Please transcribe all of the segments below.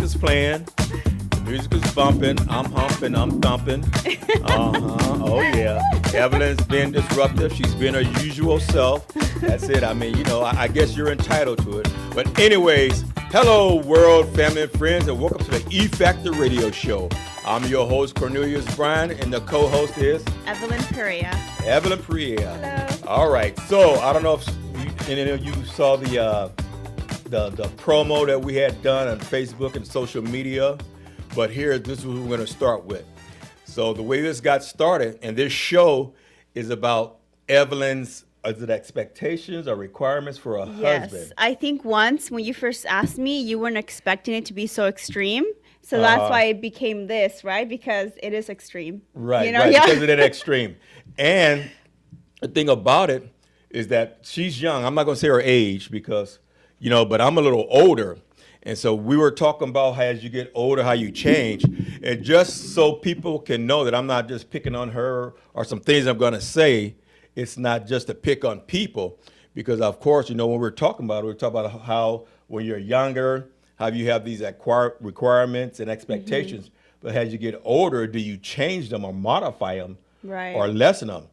is playing. The music is bumping. I'm humping. I'm thumping. Oh yeah. Evelyn's been disruptive. She's been her usual self. That's it. I mean, I guess you're entitled to it. But anyways, hello world, family and friends, and welcome to the E Factor Radio Show. I'm your host, Cornelius Bryan, and the co-host is Evelyn Perea. Evelyn Perea. Hello. All right. So I don't know if any of you saw the promo that we had done on Facebook and social media, but this is what we're going to start with. So the way this got started, and this show is about Evelyn's expectations or requirements for a husband. Yes, I think once when you first asked me, you weren't expecting it to be so extreme. So that's why it became this, right? Because it is extreme. Right, right, Yeah. because of that extreme. And the thing about it is that she's young. I'm not going to say her age because, but I'm a little older. And so we were talking about how as you get older, how you change. And just so people can know that I'm not just picking on her or some things I'm going to say, it's not just to pick on people. Because, of course, when we're talking about how when you're younger, how you have these requirements and expectations. Mm-hmm. But as you get older, do you change them or modify them or lessen them?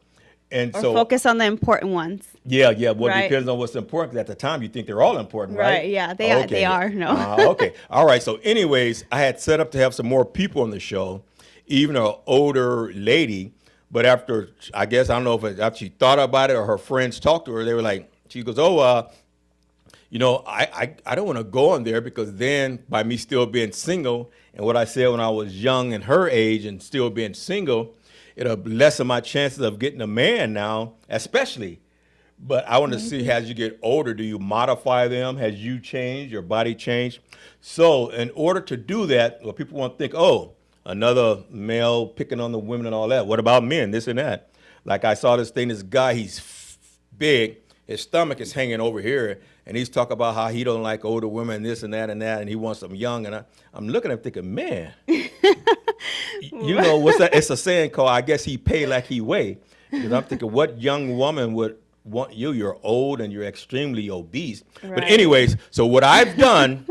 And or so focus on the important ones. Yeah. Well, it depends on what's important. Because at the time, you think they're all important, right? Right. Yeah, they are. No. Okay. All right. So, anyways, I had set up to have some more people on the show, even an older lady. But after, I guess, I don't know if after she thought about it or her friends talked to her, they were like, she goes, I don't want to go on there because then by me still being single and what I said when I was young and her age and still being single, it'll lessen my chances of getting a man now, especially. But I want to see as you get older, do you modify them? Has you changed, your body changed? So in order to do that, well, people want to think, oh, another male picking on the women and all that. What about men, this and that? Like I saw this guy, he's big. His stomach is hanging over here, and he's talking about how he don't like older women, this and that, and he wants them young. And I'm looking at him thinking, man, what's that? It's a saying called, I guess he pay like he weigh. Because I'm thinking, what young woman would want you? You're old and you're extremely obese. Right. But anyways, so what I've done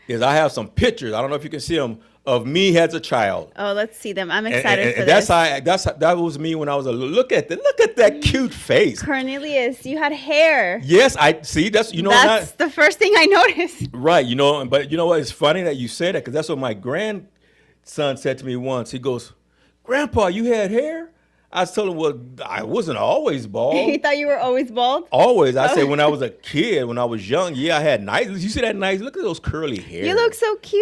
is I have some pictures. I don't know if you can see them. Of me as a child. Oh, let's see them. I'm excited for this. That was me when I was a little. Look at that cute face. Cornelius, you had hair. Yes, I see. That's the first thing I noticed. Right, but you know what? It's funny that you say that because that's what my grandson said to me once. He goes, "Grandpa, you had hair?" I told him, well, I wasn't always bald. He thought you were always bald? Always. I said when I was a kid, when I was young, yeah, I had nice. You see that nice? Look at those curly hair. You look so cute.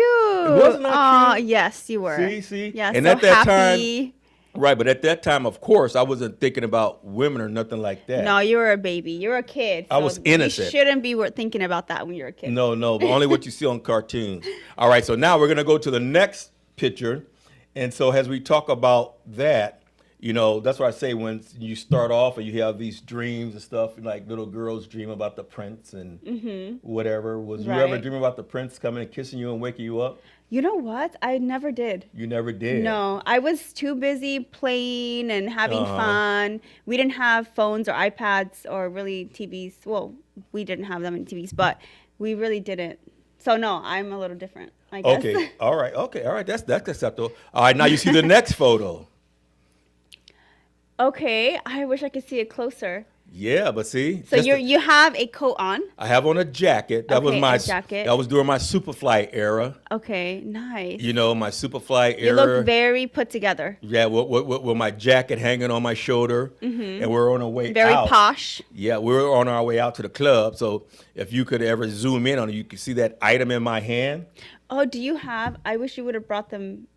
Wasn't I cute? Yes, you were. See? Yeah, and so at that happy. Time, right, but at that time, of course, I wasn't thinking about women or nothing like that. No, you were a baby. You were a kid. So I was innocent. You shouldn't be thinking about that when you're a kid. No, but only what you see on cartoons. All right, so now we're going to go to the next picture. And so as we talk about that, that's what I say when you start off and you have these dreams and stuff, like little girls dream about the prince and whatever. Was you ever dream about the prince coming and kissing you and waking you up? You know what? I never did. You never did? No, I was too busy playing and having fun. We didn't have phones or iPads or really TVs. Well, we didn't have them in TVs, but we really didn't. So no, I'm a little different, I guess. Okay, all right. That's acceptable. All right, now you see the next photo. Okay, I wish I could see it closer. Yeah, but see. So you have a coat on? I have on a jacket. That was my jacket. That was during my Superfly era. Okay, nice. My Superfly era. You look very put together. Yeah, with my jacket hanging on my shoulder, and we're on our way very out. Very posh. Yeah, we're on our way out to the club. So if you could ever zoom in on it, you could see that item in my hand. Oh, do you have? I wish you would have brought them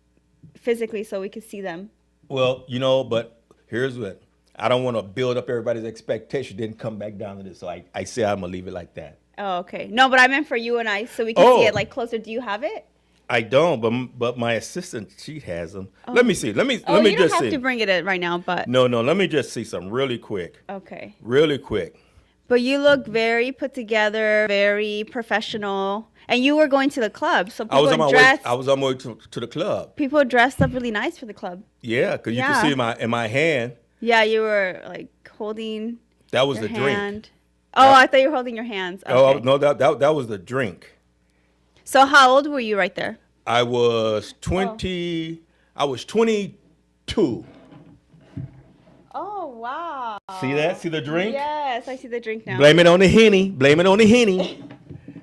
physically so we could see them. Well, but here's what. I don't want to build up everybody's expectation, then come back down to this. So I say I'm going to leave it like that. Oh, okay. No, but I meant for you and I so we can see it like closer. Do you have it? I don't, but my assistant, she has them. Oh. Let me see. Let me you just don't see. have to bring it in right now, but. No, let me just see some really quick. Okay. Really quick. But you look very put together, very professional. And you were going to the club, so people I was on my way to the club. People dressed up really nice for the club. Yeah, because you can see in my hand. Yeah, you were like holding. That was the hand. drink. Oh, I thought you were holding your hands. Okay. Oh no, that was the drink. So how old were you right there? I was 20. I was 22. Oh, wow. See that? See the drink? Yes, I see the drink now. Blame it on the Henny. Blame it on the Henny.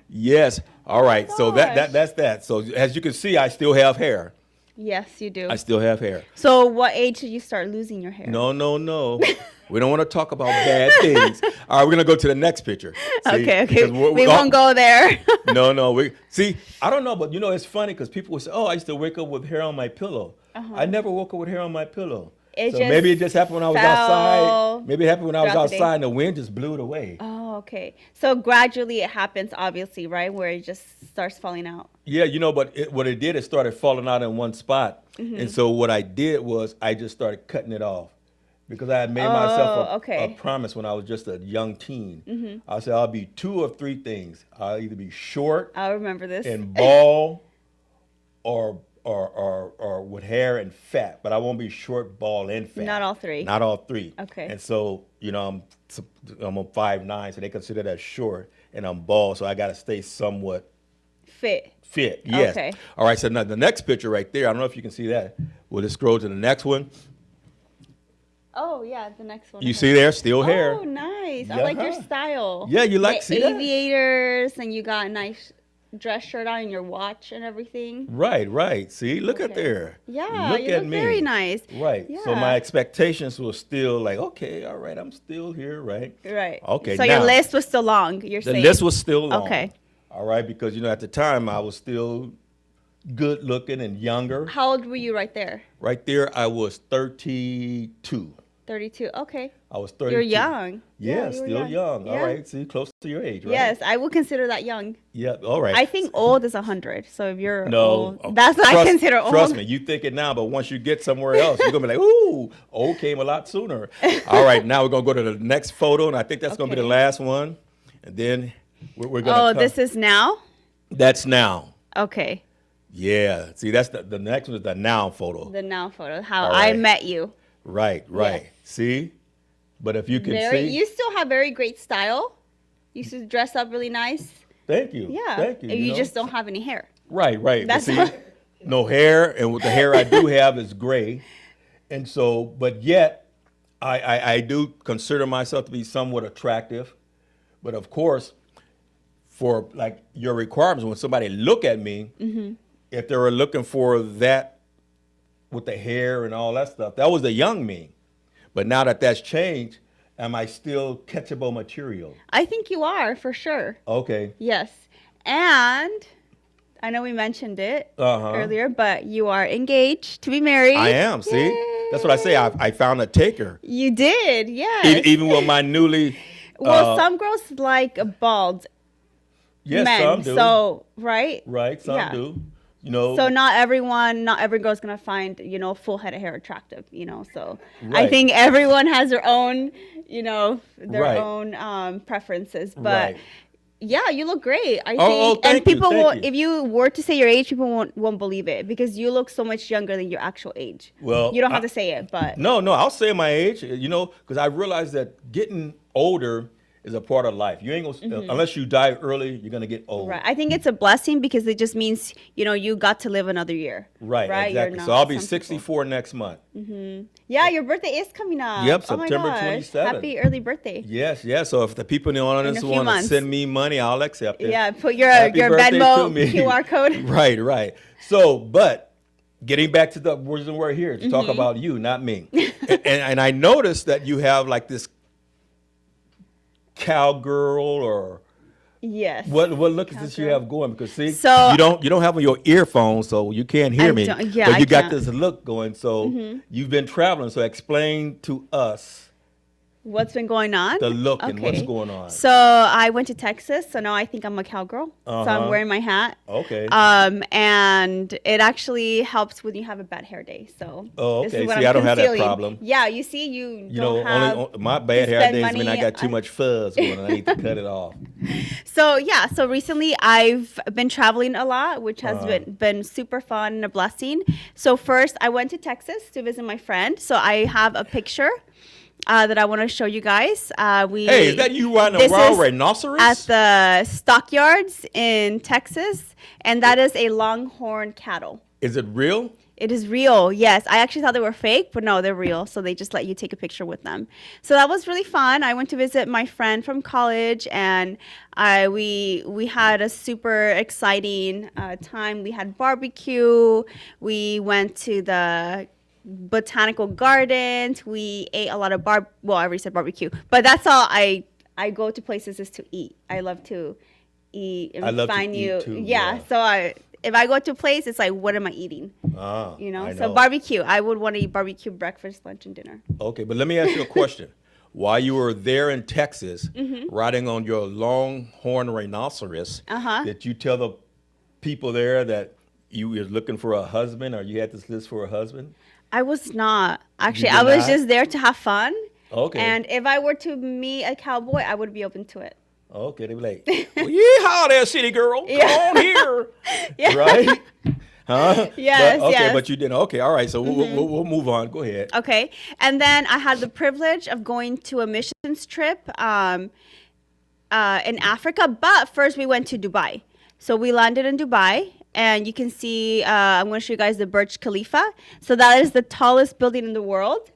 Yes. All right. So gosh. that's that. So as you can see, I still have hair. Yes, you do. I still have hair. So what age did you start losing your hair? No, no, no. We don't want to talk about bad things. All right, we're gonna go to the next picture. See? Okay. Because We won't go there. No. We see. I don't know, but it's funny because people will say, "Oh, I used to wake up with hair on my pillow." I never woke up with hair on my pillow. It So just maybe it just happened when I was fell outside. Maybe it happened when I was throughout the day. outside and the wind just blew it away. Oh, okay. So gradually it happens, obviously, right? Where it just starts falling out. Yeah, but what it did, it started falling out in one spot. And so what I did was I just started cutting it off because I had made myself a promise when I was just a young teen. I said I'll be 2 or 3 things. I'll either be short I remember this. and bald or with hair and fat, but I won't be short, bald, and fat. Not all 3. Not all 3. Okay. And so, I'm on 5'9", so they consider that short, and I'm bald, so I got to stay somewhat Fit. Yes. Okay. All right. So now the next picture right there. I don't know if you can see that. We'll just scroll to the next one. Oh, yeah, the next one. You see there, still hair. Oh, nice. I like your Yeah. style. Yeah, you like the see that? aviators, and you got a nice dress shirt on and your watch and everything. Right. See, look at Okay. there. Yeah, look you at look me. very nice. Right. So Yeah. my expectations were still like, okay, all right, I'm still here, right? Right. Okay, So your now- list was still long. You're The saying list was still long. Okay. All right, because at the time I was still good looking and younger. How old were you right there? Right there, I was 32. 32. Okay. I was 32. You're young. Yeah, you were still young. All Yeah. right, see, close to your age, right? Yes, I would consider that young. Yeah, all right. I think old is 100. So if you're No, old, that's what I consider old. Trust me, you think it now, but once you get somewhere else, you're gonna be like, "Ooh, old came a lot sooner." All right, now we're gonna go to the next photo, and I think that's gonna be the Okay. last one, and then we're gonna. Oh, this is now? That's now. Okay. Yeah. See, that's the next one is the now photo. The now photo. How All I right. met you. Right. Yes. See, but if you can see, You still have very great style. You used to dress up really nice. thank you. Yeah. Thank you. And you know? just don't have any hair. Right. But That's see, all. no hair, and with the hair I do have is gray, and so, but yet, I do consider myself to be somewhat attractive, but of course, for like your requirements, when somebody look at me, if they were looking for that with the hair and all that stuff, that was the young me, but now that that's changed, am I still catchable material? I think you are for sure. Okay. Yes. And I know we mentioned it Uh-huh. earlier, but you are engaged to be married. I am. See, that's what I say. I found a taker. You did, yes. Even with my newly. Well, some girls like bald Yes, men. some do. So, right? Right, some Yeah. do. So not every girl's gonna find full head of hair attractive. So I Right. think everyone has their own their Right. own preferences. But Right. yeah, you look great. I think, Oh, thank and you, people thank won't. you. If you were to say your age, people won't believe it because you look so much younger than your actual age. Well, You don't have to say it, but No, I'll say my age, because I realize that getting older is a part of life. You ain't gonna, unless you die early, you're gonna get old. Mm-hmm. right. I think it's a blessing because it just means you got to live another year. Right, You're exactly. not So I'll be some people. 64 next month. Yeah, your birthday is coming up. Yep, Oh my September gosh. 27th. Happy early birthday. Yes. So if the people in the audience a few want to months. send me money, I'll accept it. Yeah, put your Happy birthday to Venmo me. QR code. Right. So, but getting back to the reason we're here to talk Mm-hmm. about you, not me. and I noticed that you have like this cowgirl or Yes. what look is this you Cowgirl. have going? Because see, So- you don't have your earphones, so you can't hear I me. don't- yeah, but you I got can't. this look going. So you've been traveling. So explain to us What's been going on? the look and what's Okay. going on. So I went to Texas, so now I think I'm a cowgirl. So Uh-huh. I'm wearing my hat. Okay. And it actually helps when you have a bad hair day. So Oh, this okay. is what See, I'm I don't have that concealing. problem. Yeah, you see, you You know, don't have only my bad to hair spend days mean I money got too on- much fuzz going and I need to cut it off. So yeah, so recently I've been traveling a lot, which has Uh-huh. been super fun and a blessing. So first I went to Texas to visit my friend. So I have a picture that I want to show you guys. Hey, is that you riding a this wild is rhinoceros? at the stockyards in Texas, and that is a longhorn cattle. Is it real? It is real, yes. I actually thought they were fake, but no, they're real. So they just let you take a picture with them. So that was really fun. I went to visit my friend from college, and we had a super exciting time. We had barbecue. We went to the botanical gardens. We ate a lot of well, I already said barbecue, but that's all. I go to places is to eat. I love to eat and I love to find eat you. too, Yeah, yeah. so if I go to a place, it's like, what am I eating? Ah, You know, I so know. barbecue. I would want to eat barbecue breakfast, lunch, and dinner. Okay, but let me ask you a question. While you were there in Texas, riding on your longhorn rhinoceros, did you tell the people there that you were looking for a husband, or you had this list for a husband? I was not. Actually, did I was not? just there to have fun. Okay. And if I were to meet a cowboy, I would be open to it. Okay, they be like, well, yeehaw there, city girl. Come Yeah. on here. Yeah. Right? Huh? Yes, But, okay, yes. but you didn't. Okay, all right. So we'll move on. Go ahead. Okay. And then I had the privilege of going to a missions trip in Africa. But first, we went to Dubai. So we landed in Dubai. And you can see, I'm going to show you guys the Burj Khalifa. So that is the tallest building in the world.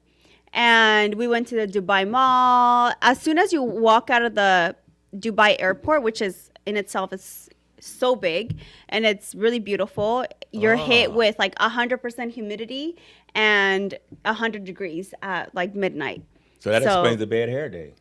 And we went to the Dubai Mall. As soon as you walk out of the Dubai airport, which is in itself is so big and it's really beautiful, you're hit with like 100% humidity and 100 degrees at like midnight. So that explains the bad hair day.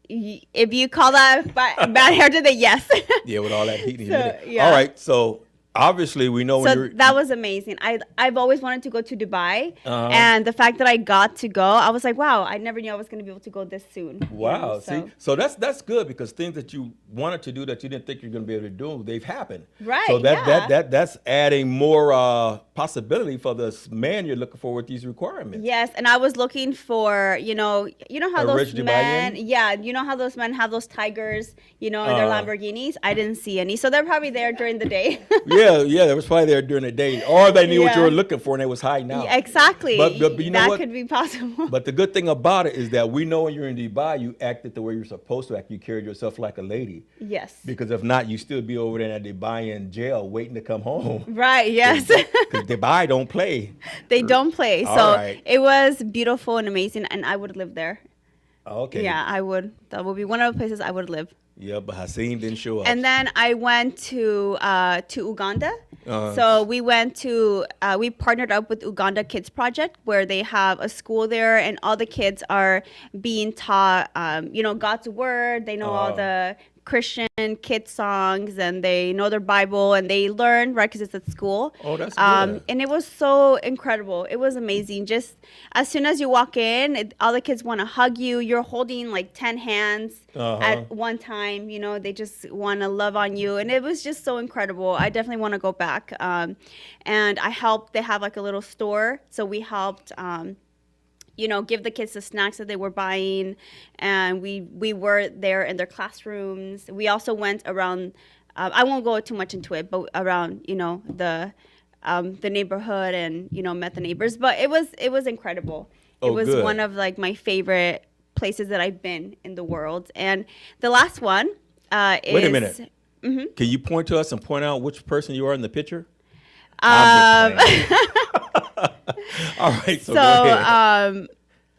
If you call that bad hair day, then yes. Yeah, with all that heat and So, humidity. yeah. All right, so obviously we know when So you're... that was amazing. I've always wanted to go to Dubai, Uh-huh. and the fact that I got to go, I was like, wow, I never knew I was going to be able to go this soon. you Wow. know, So that's good, because things that you wanted to do that you didn't think you're going to be able to do, they've happened. Right, So yeah. that's adding more possibility for this man you're looking for with these requirements. Yes, and I was looking for, how A those rich men, Dubaian? yeah, you know how those men have those tigers, in their Lamborghinis. I didn't see any, so they're probably there during the day. Yeah, there was probably there during the day, or they knew what you Yeah. were looking for and they was hiding out. Yeah, exactly. But you know that what? could be possible. But the good thing about it is that we know when you're in Dubai, you acted the way you're supposed to act. You carried yourself like a lady. Yes. Because if not, you still be over there in that Dubai in jail waiting to come home. Right. Yes. Because Dubai don't play. They don't play. All So right. it was beautiful and amazing, and I would live there. Okay. Yeah, I would. That would be one of the places I would live. Yeah, but Hassim didn't show up. And then I went to Uganda. Uh-huh. So we went to we partnered up with Uganda Kids Project, where they have a school there, and all the kids are being taught, God's word. They know all the Christian kid songs, and they know their Bible, and they learn, right, because it's at school. Oh, that's good. And it was so incredible. It was amazing. Just as soon as you walk in, all the kids want to hug you. You're holding like 10 hands at one time. They just want to love on you. And it was just so incredible. I definitely want to go back. And I helped. They have like a little store. So we helped give the kids the snacks that they were buying, and we were there in their classrooms. We also went around. I won't go too much into it, but around the neighborhood and met the neighbors. But it was incredible. Oh, it was good. one of like my favorite places that I've been in the world. And the last one is. Wait a minute. Can you point to us and point out which person you are in the picture? Um, I'm just playing. All right, so So, go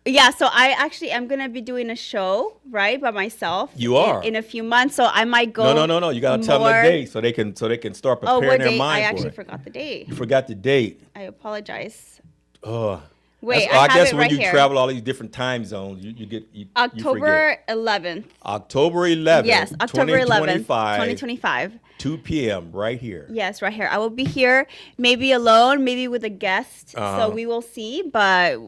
ahead. so I actually am going to be doing a show, right, by myself. You are? In a few months, so I might go. No. You gotta tell them the date so they can start Oh, preparing what their date? mind I for actually it. forgot the date. You forgot the date. I apologize. Oh. Wait, I I have guess it when right you here. travel all these different time zones, you forget. October 11th. October 11th. Yes, October 11th, 2025, 2025. 2 p.m. right here. Yes, right here. I will be here, maybe alone, maybe with a guest. Uh-huh. So we will see, but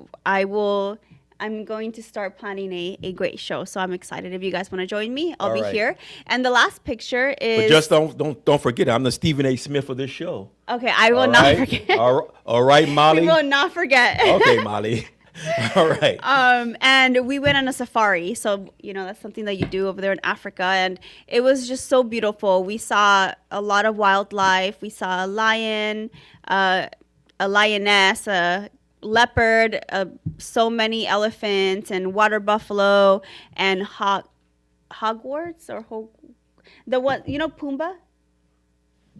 I'm going to start planning a great show. So I'm excited. If you guys want to join me, I'll All be right. here. And the last picture is. But just don't forget, I'm the Stephen A. Smith of this show. Okay, I will All not right? forget. All right, Molly. We will not forget. Okay, Molly. All right. And we went on a safari. So, that's something that you do over there in Africa. And it was just so beautiful. We saw a lot of wildlife. We saw a lion, a lioness, a leopard, so many elephants, and water buffalo, and hogwarts or the one, Pumbaa.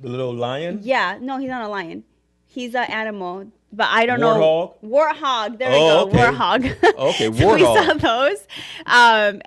The little lion. Yeah, no, he's not a lion. He's an animal, but I don't Warthog? know. Warthog. There we Oh, go. okay. Warthog. Okay, So we saw warthog. those,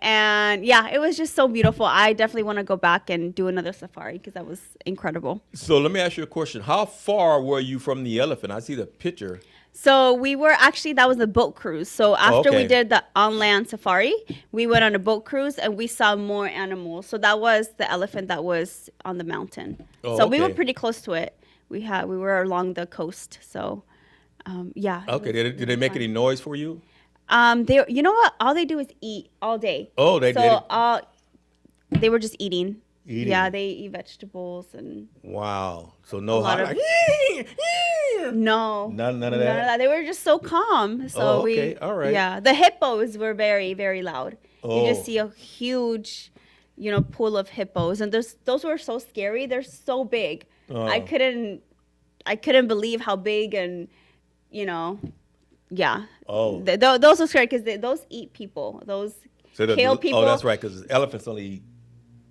and yeah, it was just so beautiful. I definitely want to go back and do another safari because that was incredible. So let me ask you a question. How far were you from the elephant? I see the picture. So we were actually, that was the boat cruise. So after we Okay. did the on-land safari, we went on a boat cruise and we saw more animals. So that was the elephant that was on the mountain. Oh, So we were okay. pretty close to it. We were along the coast. So yeah. it Okay. was Did they really make fun. any noise for you? They, you know what? All they do is eat all day. Oh, they so did. they were just eating. Eating. Yeah, they eat vegetables and Wow. So a no lot hot. of no, None of that? They were just so calm. So Oh, okay. All right. yeah, the hippos were very, very loud. You Oh. just see a huge, pool of hippos, and those were so scary. They're so big. Oh. I couldn't believe how big and, yeah. Oh. Those are scary because those eat people. Those kill people. Oh, that's right. Because elephants only eat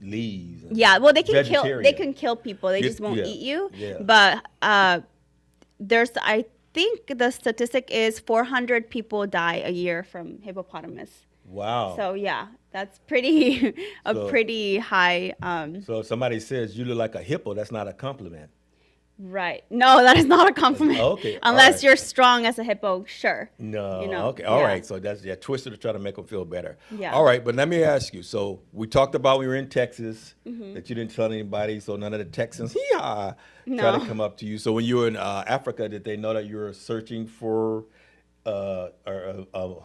leaves. and- Yeah, well, they can kill. They Vegetarian. can kill people. They Yeah, just won't yeah, eat you. yeah. But I think the statistic is 400 people die a year from hippopotamus. Wow. So yeah, that's pretty So- pretty high. So if somebody says you look like a hippo, that's not a compliment. Right? No, that is not a compliment. Okay, all Unless right. you're strong as a hippo, sure. No. Yeah. All right. So that's twisted to try to make them feel better. Yeah. All right. But let me ask you. So we talked about we were in Texas Mm-hmm. that you didn't tell anybody. So none of the Texans try No. to come up to you. So when you were in Africa, did they know that you were searching for a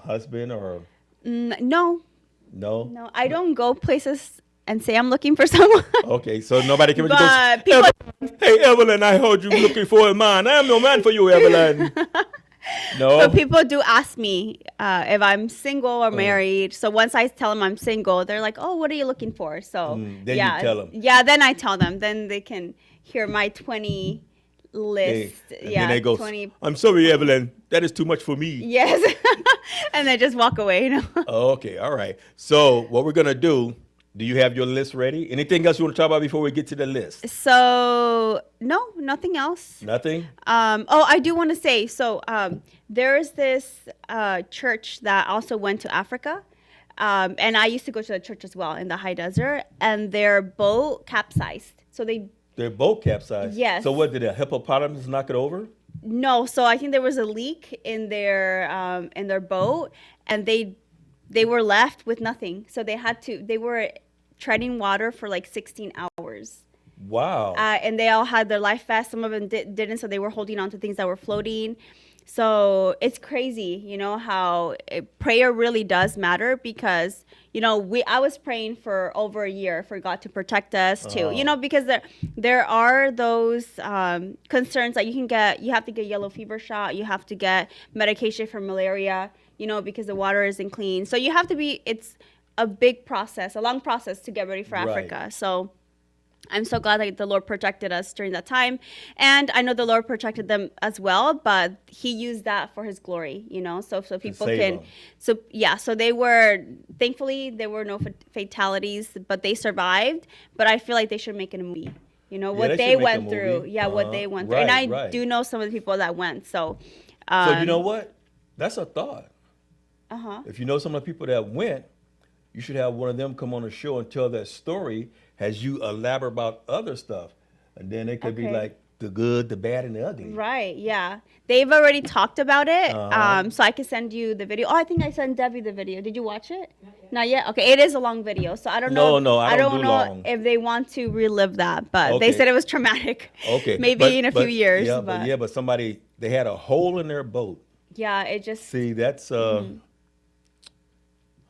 husband or No, no? no, I don't go places and say I'm looking for someone. Okay. So nobody came But and people- goes, hey, Evelyn, I heard you looking for a man. I am no man for you, Evelyn. No. But people do ask me if I'm single Oh. or married. So once I tell them I'm single, they're like, "Oh, what are you looking for?" So then you yeah, tell 'em. Yeah, then I tell them. Then they can hear my 20 list. And yeah, then they go, 20. I'm sorry, Evelyn. That is too much for me. Yes, and they just walk away. Okay, all right. So what we're gonna do you have your list ready? Anything else you want to talk about before we get to the list? So no, nothing else. Nothing? I do want to say, so there's this church that also went to Africa. And I used to go to the church as well in the high desert, and their boat capsized. So Their boat capsized. Yes. So what, did a hippopotamus knock it over? no, so I think there was a leak in their boat, and they were left with nothing. So they were treading water for like 16 hours. Wow. And they all had their life vests. Some of them didn't, so they were holding on to things that were floating. So it's crazy, how prayer really does matter because, I was praying for over a year for God to protect us too, because there are those concerns that you have to get yellow fever shot, you have to get medication for malaria, because the water isn't clean. So it's a big process, a long process to get ready for Right. Africa. So I'm so glad that the Lord protected us during that time. And I know the Lord protected them as well, but he used that for his glory, so people save can, them. so thankfully there were no fatalities, but they survived. But I feel like they should make it a movie, what they they should make a went through. movie. Yeah, what they went through. And I Right. do know some of the people that went. So You know what? That's a thought. Uh-huh. If you know some of the people that went, you should have one of them come on the show and tell that story as you elaborate about other stuff. And then it could be Okay. like the good, the bad, and the ugly. Right, yeah. They've already talked about it. Uh-huh. So I can send you the video. Oh, I think I sent Debbie the video. Did you watch it? Not yet. Okay, it is a long video. So I don't know. No, I don't do know long. if they want to relive that, but Okay. they said it was traumatic. Okay. Maybe in a few years. Yeah, but but somebody, they had a hole in their boat. yeah, it just See, that's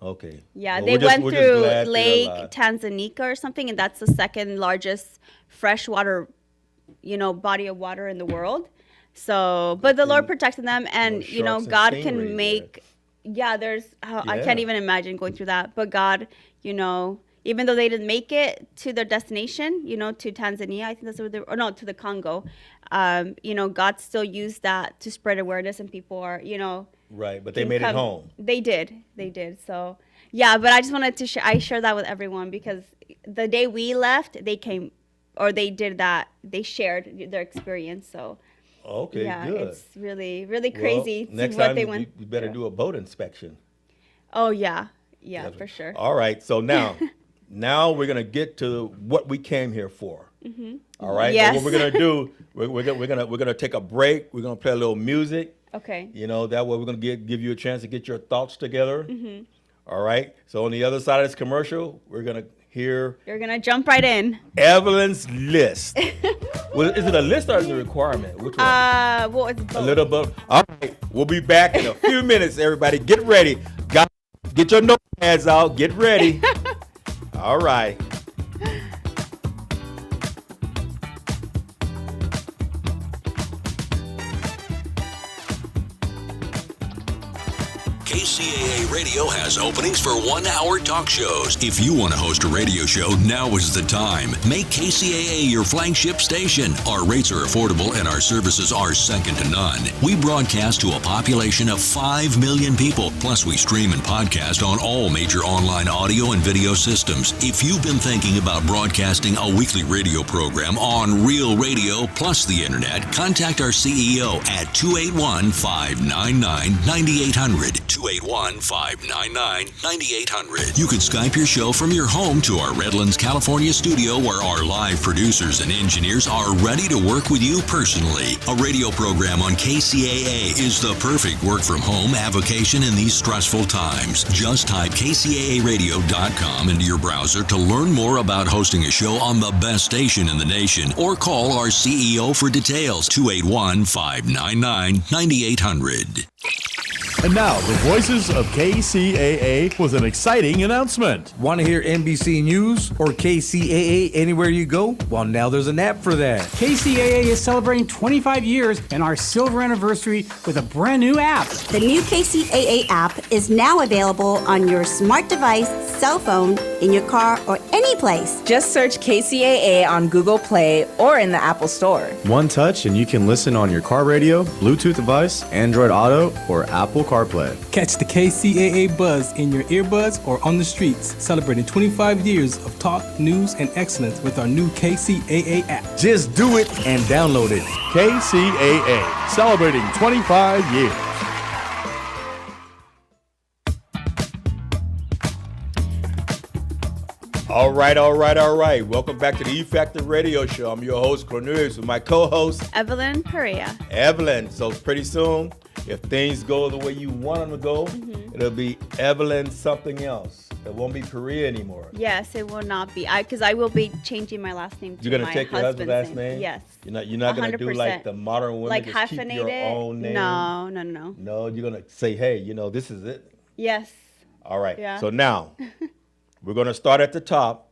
okay. yeah, Well, they we're just- went we're just through glad they're Lake alive. Tanganyika or something, and that's the second largest freshwater, body of water in the world. So, but the Lord protected them, and sharks and God stingrays can there. make. Yeah, there's. I Yeah. can't even imagine going through that, but God, even though they didn't make it to their destination, to Tanzania, I think that's where or no, to the Congo, God still used that to spread awareness, and people are, Right, but they made it home. They did. So, yeah, but I just wanted to I share that with everyone, because the day we left, they came, or they did that. They shared their experience. So, okay, yeah, good. it's really, really crazy. Well, next what time they went you better do a boat inspection. Oh, yeah, for sure. All right, so now we're gonna get to what we came here for. Mm-hmm. All right. Yes. So what we're gonna do, we're gonna take a break. We're gonna play a little music. Okay. That way we're gonna give you a chance to get your thoughts together. Mm-hmm. All right. So on the other side of this commercial, we're gonna hear You're gonna jump right in. Evelyn's list. Well, is it a list or is it a requirement? Which one? Well, it's both. A little bit. All right. We'll be back in a few minutes. Everybody, get ready. Get your notepads out. Get ready. All right. KCAA Radio has openings for 1-hour talk shows. If you want to host a radio show, now is the time. Make KCAA your flagship station. Our rates are affordable and our services are second to none. We broadcast to a population of 5 million people. Plus, we stream and podcast on all major online audio and video systems. If you've been thinking about broadcasting a weekly radio program on Real Radio plus the internet, contact our CEO at 281-599-9800. 281-599-9800. You can Skype your show from your home to our Redlands, California studio, where our live producers and engineers are ready to work with you personally. A radio program on KCAA is the perfect work from home avocation in these stressful times. Just type kcaaradio.com into your browser to learn more about hosting a show on the best station in the nation, or call our CEO for details, 281-599-9800. And now, the voices of KCAA with an exciting announcement. Want to hear NBC News or KCAA anywhere you go? Well, now there's an app for that. KCAA is celebrating 25 years and our silver anniversary with a brand new app. The new KCAA app is now available on your smart device, cell phone, in your car, or any place. Just search KCAA on Google Play or in the Apple Store. One touch and you can listen on your car radio, Bluetooth device, Android Auto, or Apple CarPlay. Catch the KCAA buzz in your earbuds or on the streets, celebrating 25 years of talk, news, and excellence with our new KCAA app. Just do it and download it. KCAA, celebrating 25 years. All right. Welcome back to the E Factor Radio Show. I'm your host, Cornelius, with my co-host, Evelyn Perea. Evelyn. So pretty soon, if things go the way you want them to go, it'll be Evelyn something else. It won't be Perea anymore. Yes, it will not be. Because I will be changing my last name to You're gonna my take your husband's last name? Yes. You're not gonna do like the modern women, like just keep hyphenate your it? own name. No. No, you're gonna say, hey, this is it. Yes. All right. Yeah. So now we're gonna start at the top.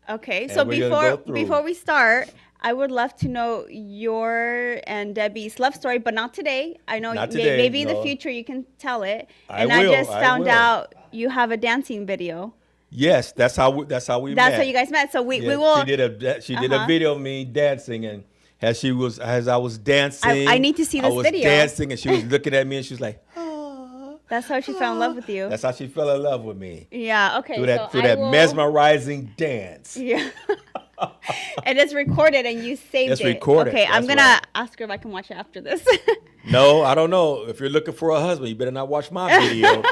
Okay. And So we're gonna go through. before we start, I would love to know your and Debbie's love story, but not today. I know Not today, maybe in the no. future you can tell it. I And will, I just I found will. out you have a dancing video. Yes, that's how we met. That's how you guys met. So we Yeah, will. She did a video of me dancing, and as I was dancing, I need to see this I was video. dancing, and she was looking at me, and she was like, That's how she fell in love with you. that's how she fell in love with me Yeah. Okay. through so that I will, mesmerizing dance. Yeah. And it's recorded and you saved It's it. recorded, Okay, I'm that's gonna right. ask her if I can watch it after this. No, I don't know. If you're looking for a husband, you better not watch my video.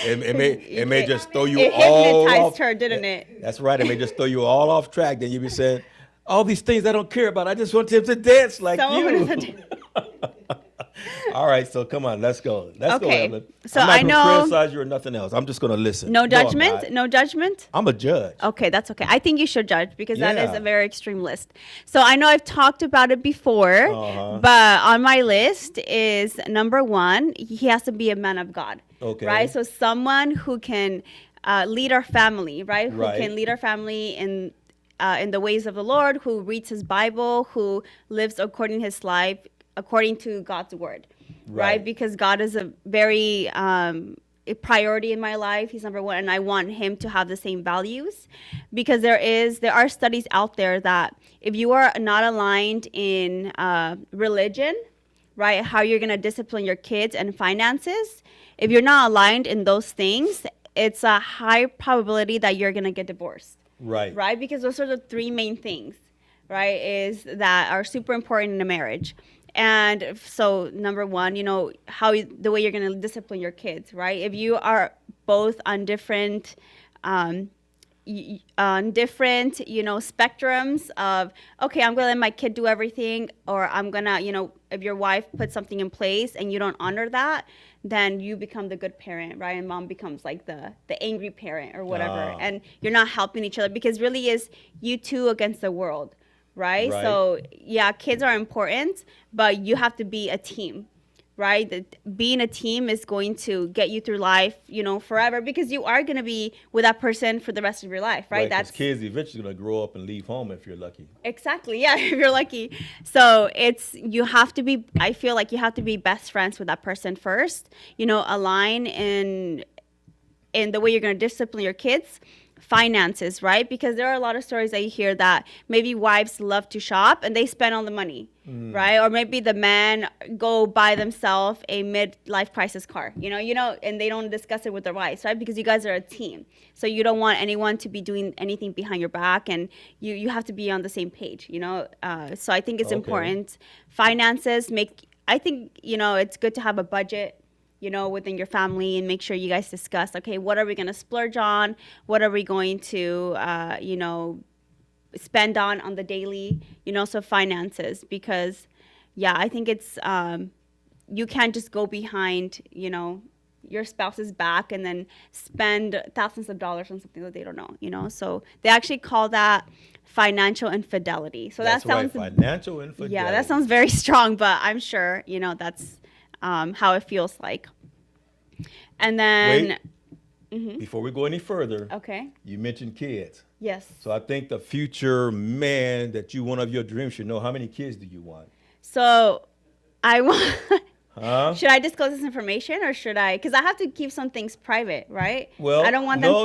It may just throw you It all hypnotized off. her, didn't it? That's right. It may just throw you all off track. Then you'll be saying, all these things I don't care about. I just want him to dance like Someone you. would have All right, so come on, let's go. Let's go, Okay, Evelyn. so I'm not I gonna know- criticize you or nothing else. I'm just gonna listen. No I'm judgment. not. No judgment. I'm a judge. Okay, that's okay. I think you should judge because that is Yeah. a very extreme list. So I know I've talked about it before, Uh-huh. but on my list is number one, he has to be a man of God. Okay. Right? So someone who can lead our family, right? Who Right. can lead our family in the ways of the Lord, who reads his Bible, who lives according to his life, according to God's word. Right? Right. Because God is a very a priority in my life. He's number one, and I want him to have the same values, because there are studies out there that if you are not aligned in religion, right, how you're going to discipline your kids and finances, if you're not aligned in those things, it's a high probability that you're going to get divorced. Right, because those are the three main things, right, is that are super important in a marriage. And so number one, the way you're going to discipline your kids, right? If you are both on different spectrums of, okay, I'm going to let my kid do everything, or I'm going to, if your wife puts something in place and you don't honor that, then you become the good parent, right? And mom becomes like the angry parent or whatever. And you're not helping each other, because really is you two against the world. Right? So, yeah, kids are important, but you have to be a team, right? Being a team is going to get you through life, forever, because you are going to be with that person for the rest of your life, right? That's kids eventually going to grow up and leave home if you're lucky. Exactly. Yeah, if you're lucky. So I feel like you have to be best friends with that person first, align in the way you're going to discipline your kids. Finances, right? Because there are a lot of stories that you hear that maybe wives love to shop and they spend all the money, right? Or maybe the men go buy themselves a midlife crisis car, and they don't discuss it with their wives, right? Because you guys are a team. So you don't want anyone to be doing anything behind your back, and you have to be on the same page, So I think it's important. Finances I think, it's good to have a budget, within your family, and make sure you guys discuss, okay, what are we going to splurge on? What are we going to, spend on the daily, so finances, because, yeah, I think it's, you can't just go behind, your spouse's back and then spend thousands of dollars on something that they don't know, so they actually call that financial infidelity. So that sounds right, financial infidelity. Yeah, that sounds very strong, but I'm sure, that's how it feels like. And then wait, before we go any further, okay, you mentioned kids. Yes. So I think the future man that one of your dreams should know, how many kids do you want? So I want should I disclose this information, or should I, because I have to keep some things private, right? Well, I don't want no.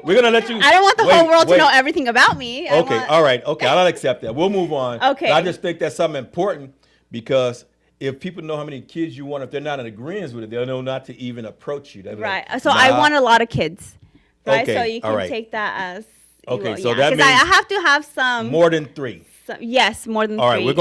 We're gonna let you. I don't want the whole world to know everything about me. All right. I'll accept that. We'll move on. Okay. But I just think that's something important, because if people know how many kids you want, if they're not in agreement with it, they'll know not to even approach you. Right. So I want a lot of kids. Right. Okay. So you can take that as. Okay. So that means I have to have some. More than 3. Yes, more than 3. All right. We're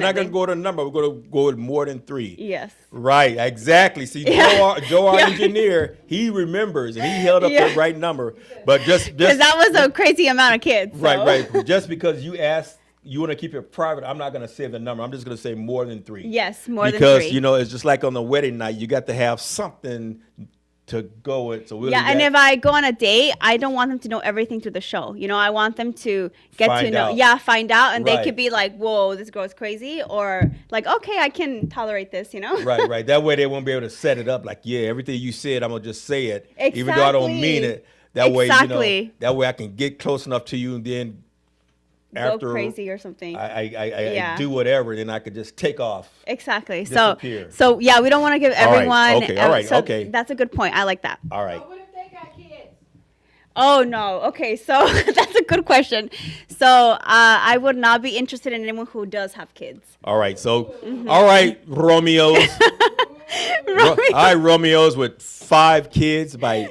not going to go to a number. We're going to go with more than 3. Yes. Right. Exactly. See, Joe, our engineer, he remembers, and he held up the right number. But just because that was a crazy amount of kids. So. Right. Just because you asked. You want to keep it private, I'm not going to say the number. I'm just going to say more than 3. Yes, more than 3. Because, it's just like on the wedding night, you got to have something to go with. So and if I go on a date, I don't want them to know everything through the show. I want them to get to know. Yeah, find out. And they could be like, whoa, this girl's crazy. Or like, okay, I can tolerate this, Right. That way they won't be able to set it up like, yeah, everything you said, I'm going to just say it. Exactly. Even though I don't mean it. That way, that way I can get close enough to you, and then after go crazy or something. I do whatever, then I could just take off. Exactly. Disappear. So yeah, we don't want to give everyone. Okay. All right. So okay. That's a good point. I like that. All right. But what if they got kids? Oh no. Okay. So that's a good question. So I would not be interested in anyone who does have kids. All right. So all right, Romeos. All right, Romeos with 5 kids by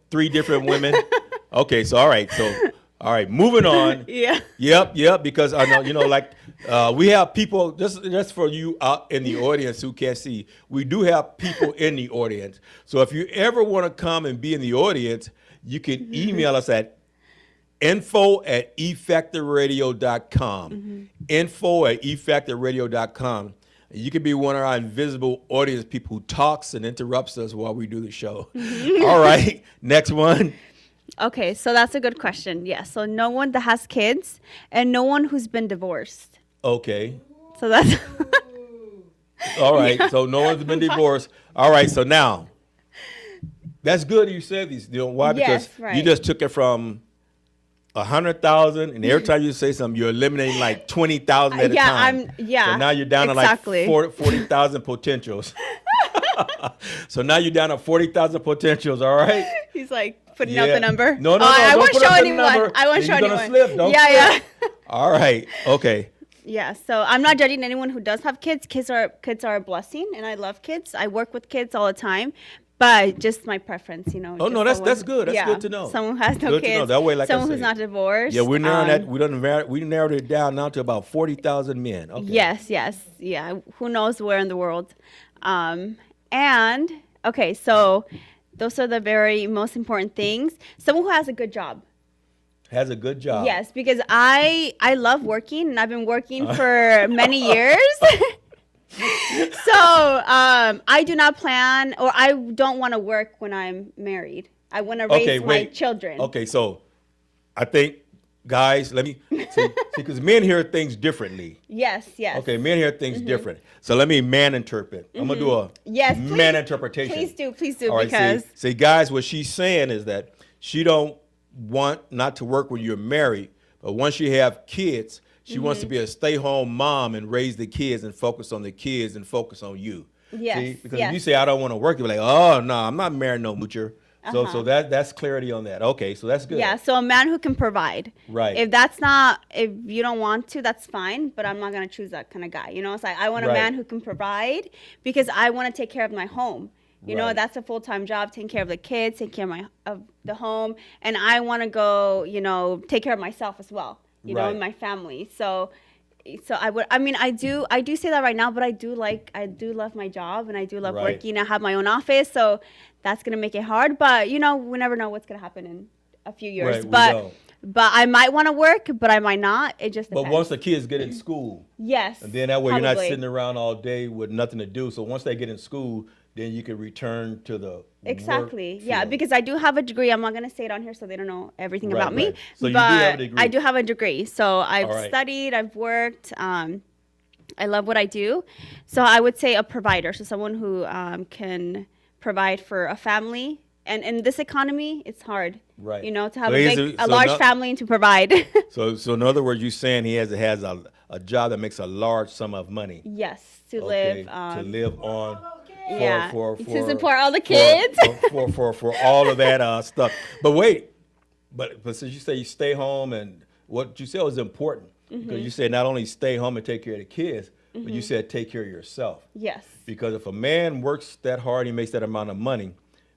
3 different women. Okay. So all right. All right, moving on. Yeah. Yep. Because I know, we have people. Just for you out in the audience who can't see, we do have people in the audience. So if you ever want to come and be in the audience, you can email us at info@efactorradio.com. Info@efactorradio.com. You can be one of our invisible audience people who talks and interrupts us while we do the show. All right, next one. Okay, so that's a good question. Yeah, so no one that has kids and no one who's been divorced. Okay. So that's all right. Yeah. So no one's been divorced. All right. So now that's good. You said these. Why? Because you just took it from 100,000, and every time you say something, you're eliminating like 20,000 at a time. So now you're down to like 40,000 potentials. So now you're down to 40,000 potentials, all right? He's like putting out the number. No, I don't won't put show up the anyone. number. I won't show You're anyone. gonna slip. Don't Yeah. All right. Okay. Yeah, so I'm not judging anyone who does have kids. Kids are a blessing, and I love kids. I work with kids all the time, but just my preference, you know. Oh, just no, that's someone- good. That's good to know. Someone who has no Good to kids. know. That way, like I someone who's say. not divorced. Yeah, we're narrowing that. We narrowed it down now to about 40,000 men. Okay. Yes, yeah. Who knows where in the world? And okay, so those are the very most important things. Someone who has a good job. Has a good job. Yes, because I love working, and I've been working for many years. So I do not plan, or I don't want to work when I'm married. I want to raise my children. Okay, so I think, guys, let me see, because men hear things differently. Yes. Okay, men hear things different. So let me man interpret. I'm gonna do a man interpretation. Please do, All right, because see, guys, what she's saying is that she don't want not to work when you're married, but once you have kids, she wants to be a stay-home mom and raise the kids and focus on the kids and focus on you. Yes, See? Because yes. if you say I don't want to work, you're like, oh no, I'm not married no moocher. So that's clarity on that. Okay, so that's good. yeah, so a man who can provide. Right. If you don't want to, that's fine, but I'm not gonna choose that kind of guy. You know, it's like I want a Right. man who can provide because I want to take care of my home. You know, Right. that's a full-time job, taking care of the kids, taking care of the home, and I want to go, you know, take care of myself as well. You know, Right. and my family. So I do say that right now, but I do love my job, and I do love Right. working. I have my own office, so that's gonna make it hard. But you know, we never know what's gonna happen in a few years. Right, we but don't. but I might want to work, but I might not. It just depends. But once the kids get in school, yes, and then that way you're not probably. sitting around all day with nothing to do. So once they get in school, then you can return to the Exactly. work Yeah, field. because I do have a degree. I'm not going to say it on here so they don't know everything Right, about me. right. So you do but have a degree. I do have a degree. So I've All right. studied, I've worked. I love what I do. So I would say a provider. So someone who can provide for a family. And in this economy, it's hard. Right. You know, to have So a large family and to provide. So in other words, you're saying he has a job that makes a large sum of money. Yes, to Okay, live. to live on. Yeah, For to support all the kids. For all of that stuff. But wait, but since you say you stay home, and what you said was important, because you said not only stay home and take care of the kids, but you said take care of yourself. Yes. Because if a man works that hard, he makes that amount of money.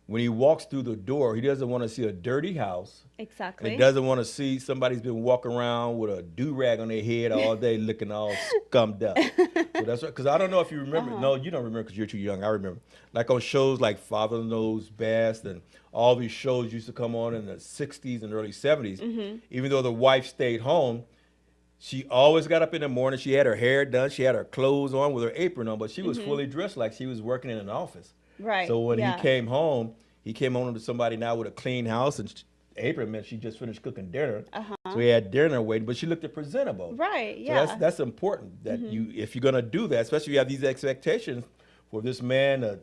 When he walks through the door, he doesn't want to see a dirty house. Exactly. And he doesn't want to see somebody's been walking around with a do-rag on their head all day looking all scummed up. So that's right. Because I don't know if you remember. No, you don't remember because you're too young. I remember. Like on shows like Father Knows Best and all these shows used to come on in the 60s and early 70s. Even though the wife stayed home, she always got up in the morning. She had her hair done. She had her clothes on with her apron on, but she was fully dressed like she was working in an office. Right. So when yeah. he came home to somebody now with a clean house, and apron meant she just finished cooking dinner. So he had dinner waiting, but she looked presentable. Right. So Yeah. that's important that you, if you're gonna do that, especially if you have these expectations for this man to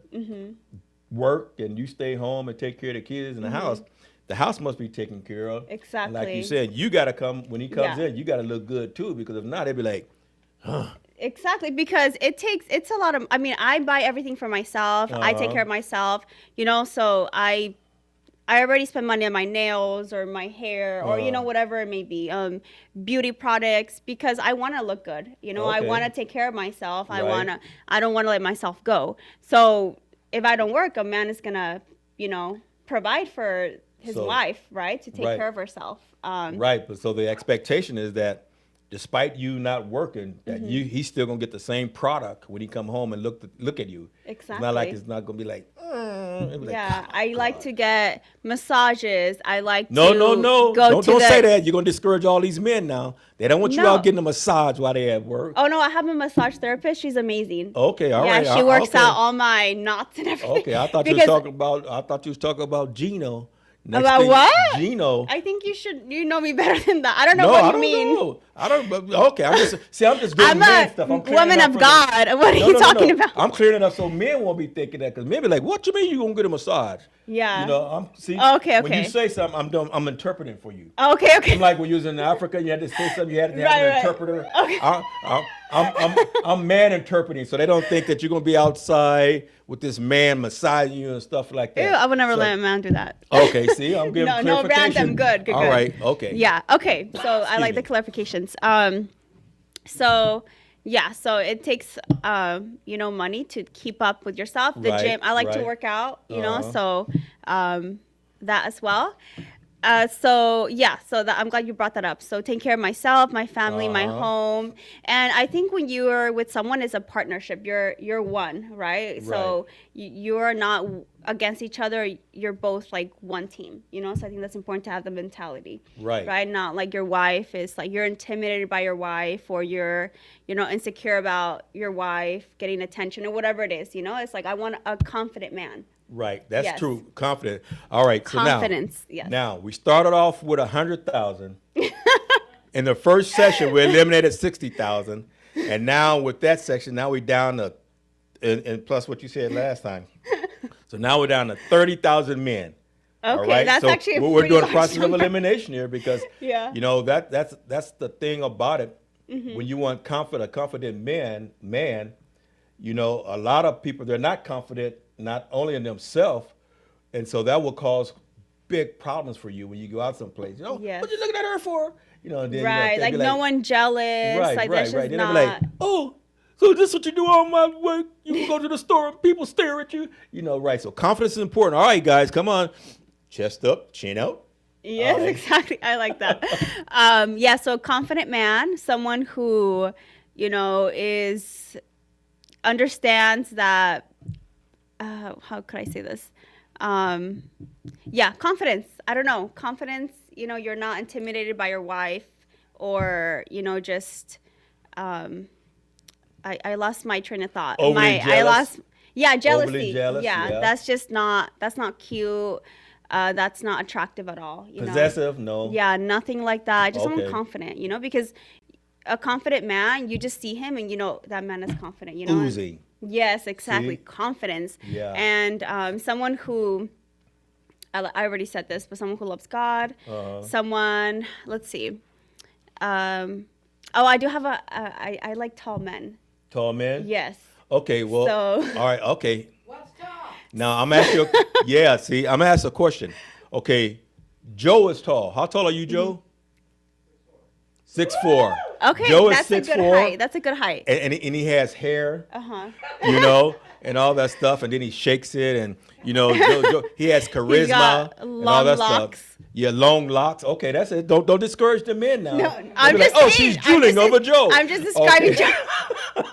work and you stay home and take care of the kids in the house must be taken care of. Exactly. And like you said, you gotta come when he comes Yeah. in. You gotta look good too, because if not, they'd be like, Exactly, because it's a lot of, I mean, I buy everything for myself. I take care of myself, you know, so I already spend money on my nails or my hair or, you know, whatever it may be, beauty products, because I want to look good. You know, I Okay. want to take care of myself. Right. I don't want to let myself go. So if I don't work, a man is going to, you know, provide for his So- wife, right? To take Right. care of herself. right. But so the expectation is that despite you not working, that he's still gonna get the same product when he come home and look at you. It's not like Exactly. it's not gonna be like, it'll be like, Yeah, I like to get massages. I like no, to no. go Don't to say the- that. You're gonna discourage all these men now. They don't want you No. out getting a massage while they at work. Oh no, I have a massage therapist. She's amazing. Okay, all yeah, right. she works okay. out all my knots and everything. Okay, I thought you was talking about Gino. Next About thing- what? Gino. I think you know me better than that. I don't know what you mean. Know. I don't. Okay, I'm just doing I'm man a stuff. I'm clearing woman it up of for God. What are you talking about? I'm clearing it up so men won't be thinking that, because men be like, "What you mean you gonna get a massage?" Yeah. You know, I'm Okay, When you okay. say something, I'm interpreting for you. Okay. I'm like when you was in Africa, you had to say something, you had to have Right, an right. interpreter. Okay. I'm man interpreting, so they don't think that you're gonna be outside with this man massaging you and stuff like that. Ew, I would never So- let a man do that. Okay, see, I'm giving No, clarification. random. Good. All right, okay. Yeah. Okay. So I like the clarifications. So yeah. So it takes money to keep up with yourself. The Right, gym. I like to right. work out. Uh-huh. So that as well. So I'm glad you brought that up. So taking care of myself, my family, my Uh-huh. home, and I think when you are with someone, it's a partnership. You're one, right? So you're not against each other. You're both like one team, So I think that's important to have the mentality, Right. Right? Not like your wife is like you're intimidated by your wife, or you're insecure about your wife getting attention or whatever it is. It's like I want a confident man. Right, that's Yes. true. Confident. All right, so Confidence, yes. Now we started off with 100,000. In the first session, we eliminated 60,000, and now with that section, now we're down to, and plus what you said last time. So now we're down to 30,000 men. All Okay, right? that's So actually a we're pretty doing a large process of number. elimination here because Yeah. that's the thing about it. Mm-hmm. When you want a confident man, a lot of people, they're not confident not only in themselves, and so that will cause big problems for you when you go out someplace. Yes. What you looking at her for? Then, Right, they'll like be no one jealous. Right, like right, that's just right. Then they'll not. be like, oh, so this what you do all my work? You can go to the store and people stare at you. Right. So confidence is important. All right, guys, come on. Chest up, chin out. Yes, All right. exactly. I like that. So confident man, someone who, understands that. How could I say this? Confidence. I don't know. Confidence. You're not intimidated by your wife, or just. I lost my train of thought. Overly I jealous? lost. Yeah, jealousy. Overly jealous, yeah. That's just not. That's not cute. That's not attractive at all. Possessive, no. Yeah, nothing like that. I just Okay. someone confident, because a confident man, you just see him and that man is confident, Oozing. Yes, exactly. See? Confidence. Yeah. And someone who, I already said this, but someone who loves God. Uh-huh. Someone, let's see. I do have I like tall men. Tall men? Yes. Okay, well, So- all right, okay. Now, I'm asking you, I'm going to ask a question. Okay, Joe is tall. How tall are you, Joe? 6'4". Okay, Joe is that's a good 6'4", height. That's a good height. and he has hair, Uh-huh. and all that stuff, and then he shakes it, and, Joe, he has charisma got and all that long locks. stuff. Yeah, long locks. Okay, that's it. Don't discourage the men now. No, They'll I'm be just like, oh, saying, she's drooling over Joe. I'm just describing Okay.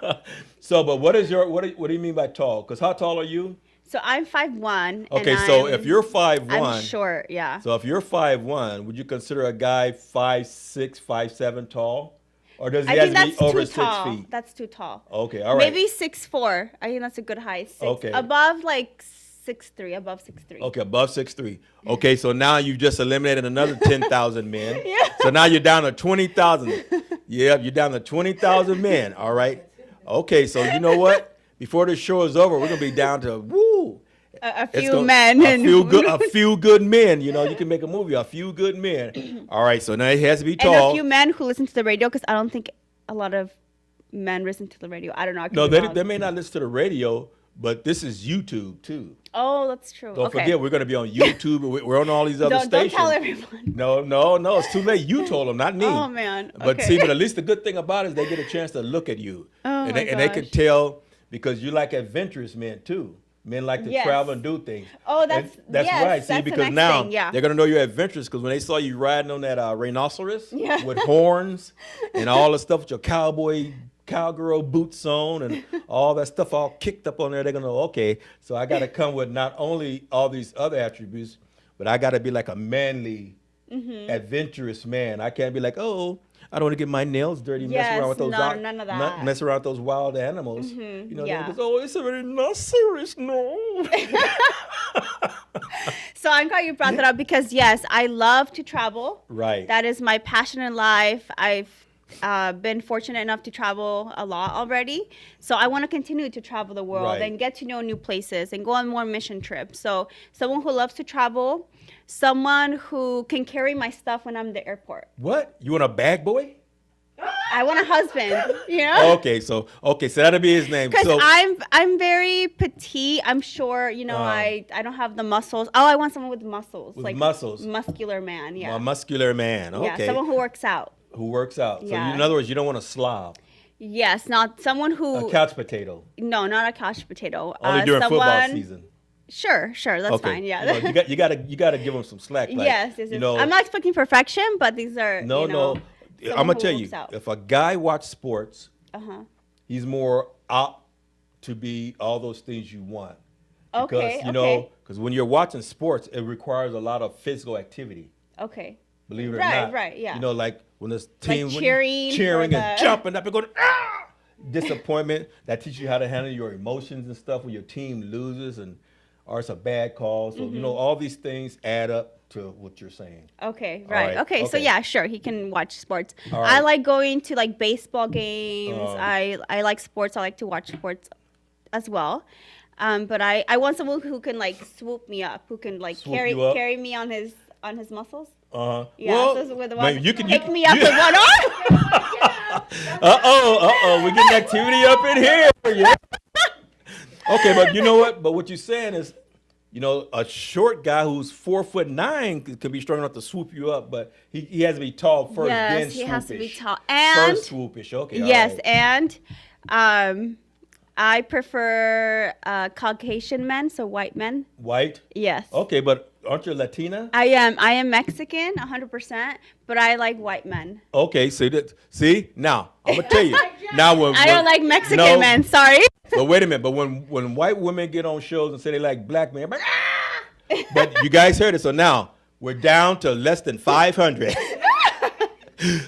Joe. So, but what do you mean by tall? Because how tall are you? So I'm 5'1". Okay, and so if you're 5'1", I'm short, yeah. So if you're 5'1", would you consider a guy 5'6", 5'7" tall, or does he I have think to that's be over too 6 tall. feet? That's too tall. Okay, all right. Maybe 6'4". I think that's a good height. Okay. Above like 6'3", above 6'3". Okay, above 6'3". Okay, so now you just eliminated another 10,000 men. Yeah. So now you're down to 20,000. Yeah, you're down to 20,000 men. All right. Okay, so you know what? Before this show is over, we're gonna be down to A it's few gonna- men. a few good men. You can make a movie. A few good men. All right, so now it has to be And tall. a few men who listen to the radio, because I don't think a lot of men listen to the radio. I don't know. I could No, be they wrong. may not listen to the radio, but this is YouTube too. Oh, that's true. Don't okay. forget, we're going to be on YouTube. We're on all these other Don't stations. tell everyone. No, it's too late. You told them, not me. Oh, man. But Okay. see, but at least the good thing about it is they get a chance to look at you. Oh, and my they can gosh. tell because you like adventurous men too. Men like to Yes. travel and do things. Oh, And that's right. yes, See, that's the because next now thing, yeah. they're gonna know you're adventurous because when they saw you riding on that rhinoceros Yeah. with horns and all the stuff with your cowgirl boots on and all that stuff all kicked up on there, they're gonna know, okay, so I gotta come with not only all these other attributes, but I gotta be like a manly, Mm-hmm. adventurous man. I can't be like, oh, I don't want to get my nails dirty, mess Yes, around with those no, none of that. mess around with those wild animals. yeah. Because, oh, it's a rhinoceros, no. So I'm glad you brought that up because yes, I love to travel. Right. That is my passion in life. I've been fortunate enough to travel a lot already. So I want to continue to travel the world Right. and get to know new places and go on more mission trips. So someone who loves to travel, someone who can carry my stuff when I'm at the airport. What? You want a bag boy? I I want a husband. You know. Okay, so that'll be his name. Because So I'm very petite. I'm short. You know, I don't have the muscles. Oh, I want someone with muscles. With like muscles. muscular man. Yeah. a muscular man. Yeah. Okay. Someone who works out. Who works out. So Yeah. in other words, you don't want a slob, Yes, not someone who. a couch potato. No, not a couch potato. Only during football someone- season. Sure, that's Okay. fine. Yeah. You know, you gotta give them some slack. Like, yes. You know, I'm not expecting perfection, but these are. no, you know, no. someone I'm gonna who tell you, works out. if a guy watches sports, Uh-huh. he's more out to be all those things you want. Because, Okay. you know, because when you're watching sports, it requires a lot of physical activity. Okay. Believe it or Right, not. right, yeah. You know, like when this team when you cheering cheering for and the- jumping up and going, ah! Disappointment. That teaches you how to handle your emotions and stuff when your team loses or it's a bad call. So, you know, all these things add up to what you're saying. Okay, All right. right, Okay, so okay. yeah, sure, he can watch sports. All I right. like going to like baseball games. I like sports. I like to watch sports as well. But I want someone who can like swoop me up, who can like Swoop you up? carry me on his muscles. Uh-huh. Yeah, Well, so with man, one, you can pick me up with one arm. we're getting activity up in here. Yeah. Okay, but you know what? But what you're saying is, you know, a short guy who's 4'9" could be strong enough to swoop you up, but he has to be tall first, then Yes, he has to be swoopish. tall. And First swoopish. Okay. all yes, right. and I prefer Caucasian men, so white men. White. Yes. Okay, but aren't you Latina? I am Mexican, 100%, but I like white men. Okay, see now I'm gonna tell you. Now when I don't like Mexican no, men. Sorry. But wait a minute. But when white women get on shows and say they like black men, I'm like, ah! But you guys heard it. So now we're down to less than 500.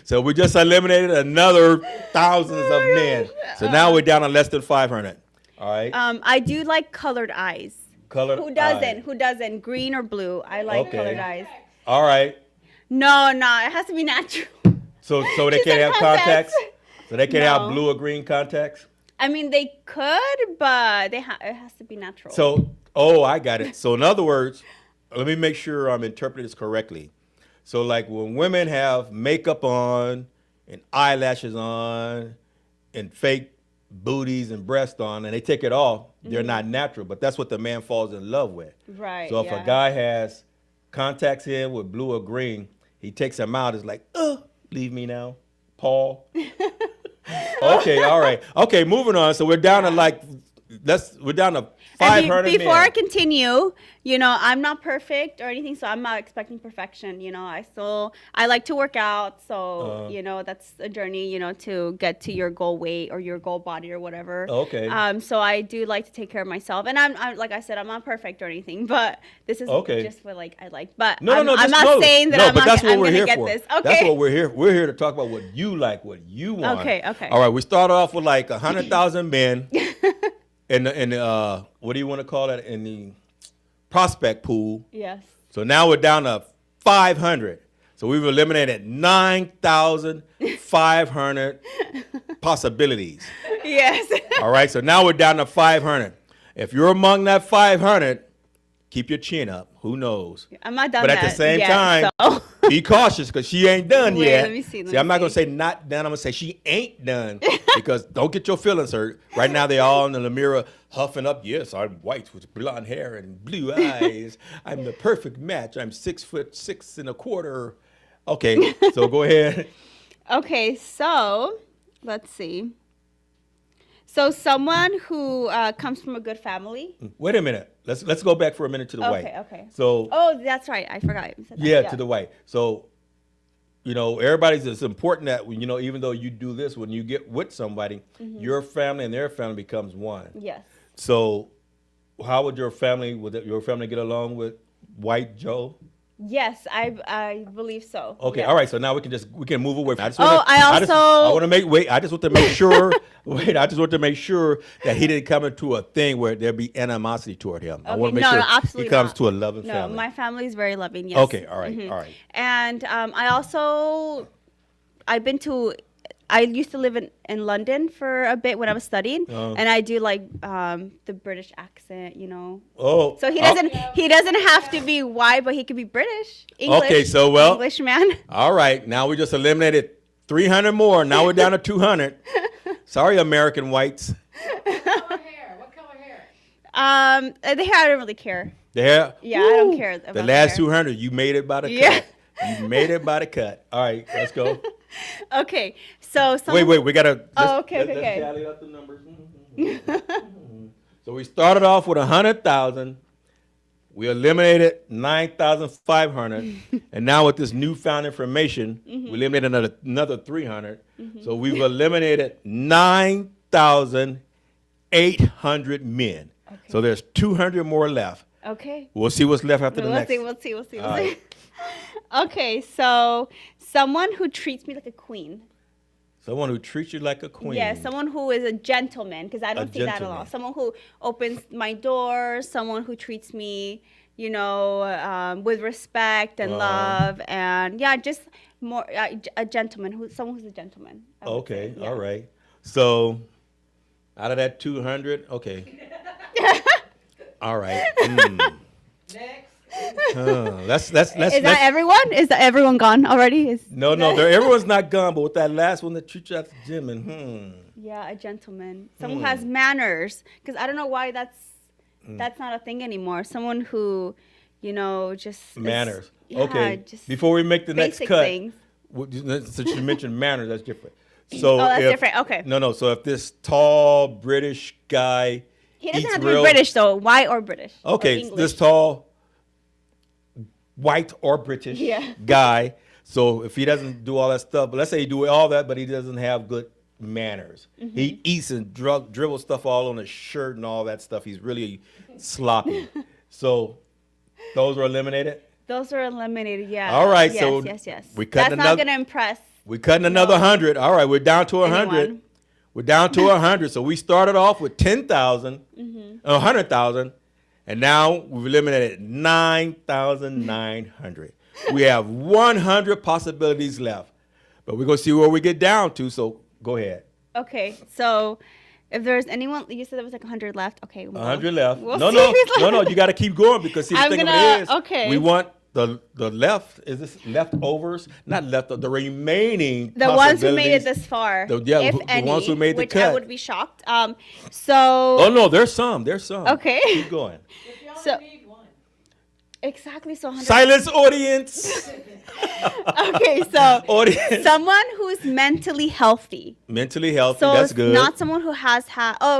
So we just eliminated another thousands of men. So now we're down to less than 500. All right. I do like colored eyes. Colored Who doesn't? eyes. Who doesn't? Green or blue? I like Okay. colored eyes. All right. No, it has to be natural. So they She can't said have contacts. contacts. So they can't have No. blue or green contacts. I mean, they could, but it has to be natural. So, I got it. So, in other words, let me make sure I'm interpreting this correctly. So, like when women have makeup on and eyelashes on and fake booties and breasts on and they take it off, they're not natural. But that's what the man falls in love with. Right. So, if yeah. a guy has contacts in with blue or green, he takes them out. It's like, leave me now, Paul. Okay, all right. Okay, moving on. So we're down to we're down to 500 Before men. I continue, you know, I'm not perfect or anything, so I'm not expecting perfection. You know, I like to work out, so you know, that's a journey, you know, to get to your goal weight or your goal body or whatever. Okay. So I do like to take care of myself, and I'm like I said, I'm not perfect or anything, but this is Okay. just what like I like. But No, I'm just not saying that no, I'm but not. that's what I'm we're gonna here get for. this. Okay. That's what we're here. We're here to talk about what you like, what you want. Okay, okay. All right. We start off with like 100,000 men, in what do you want to call that? In the prospect pool. Yes. So now we're down to 500. So we've eliminated 9,500 possibilities. Yes. All right. So now we're down to 500. If you're among that 500, keep your chin up. Who knows? I'm not done. But at the that same yet, time, so. be cautious because she ain't done Wait, yet. let me see, let I'm me not going to see. say not done. I'm going to say she ain't done because don't get your feelings hurt. Right now, they're all in the mirror huffing up. Yes, I'm white with blonde hair and blue eyes. I'm the perfect match. I'm 6'6.25". Okay, so go ahead. Okay, so let's see. So someone who comes from a good family. Wait a minute. Let's go back for a minute to the white. Okay. So Oh, that's right. I forgot. You said that. yeah, to the white. So, you know, it's important that, you know, even though you do this, when you get with somebody, your family and their family becomes one. Yes. So how would your family get along with white Joe? Yes, I believe so. Okay, Yes. all right. So now we can move away. I just want to make sure. Wait, I just want to make sure that he didn't come into a thing where there'd be animosity toward him. I want to make sure absolutely he comes not. to a loving No, family. my family is very loving. Yes. Okay, all right, all right. And I used to live in London for a bit when I was studying, and I do like the British accent, you know. Oh, So he doesn't have to be white, but he could be British, English. Okay, so well- English man. All right, now we just eliminated 300 more. Now we're down to 200. Sorry, American whites. The hair, I don't really care. The hair? Yeah, I don't care about the last hair. 200, you made it by the Yeah. cut. You made it by the cut. All right, let's go. Okay, so Wait, we gotta. okay. Let's tally up the numbers. So we started off with 100,000. We eliminated 9,500, and now with this newfound information, we eliminated another 300. So we've eliminated 9,800 men. Okay. So there's 200 more left. Okay. We'll see what's left after the next. We'll see. All right. Okay, so someone who treats me like a queen. Someone who treats you like a queen. Yeah, someone who is a gentleman, because I don't see that at all. gentleman. Someone who opens my doors, someone who treats me, with respect and love, and yeah, just more a gentleman, someone who's a gentleman. I would Okay, say, yeah. all right. So out of that 200, okay. All right. Let's Is that everyone? Is that everyone gone already? No, everyone's not gone, but with that last one that treats you like a gentleman, Yeah, a gentleman. Someone who has manners. Because I don't know why that's not a thing anymore. Someone who, just manners. Yeah, Okay. just Before we make the next basic cut, things. since you mentioned manners, that's different. So that's different. Okay. No. So if this tall British guy He doesn't eats have to be real- British though. White or British. or Okay, English. this tall white or British Yeah. guy. So if he doesn't do all that stuff, but let's say he do all that, but he doesn't have good manners. Mm-hmm. He eats and dribbles stuff all on his shirt and all that stuff. He's really sloppy. So those were eliminated. Those are eliminated. Yeah. All right, Yes, so yes. we cutting That's not another- gonna impress. We're cutting another 100. All right, we're down to 100. Anyone. We're down to 100. So we started off with 10,000, Mm-hmm. 100,000, and now we've eliminated 9,900. We have 100 possibilities left, but we're going to see where we get down to. So go ahead. Okay, so if there's anyone, you said there was like 100 left. Okay, 100 left. We'll No, see no, who's no, no. left. You got to keep going because see, the I'm thing of gonna- it is, okay. we want the left. Is this leftovers? Not left. The remaining. The ones who made it possibilities. this far, The if ones any, who made the which I cut. would be shocked. Oh So no, there's some. There's some. Okay. Keep going. Exactly, so 100. Silence, audience. Okay, so Audience. someone who's mentally healthy. Mentally healthy. So That's it's good. not someone who has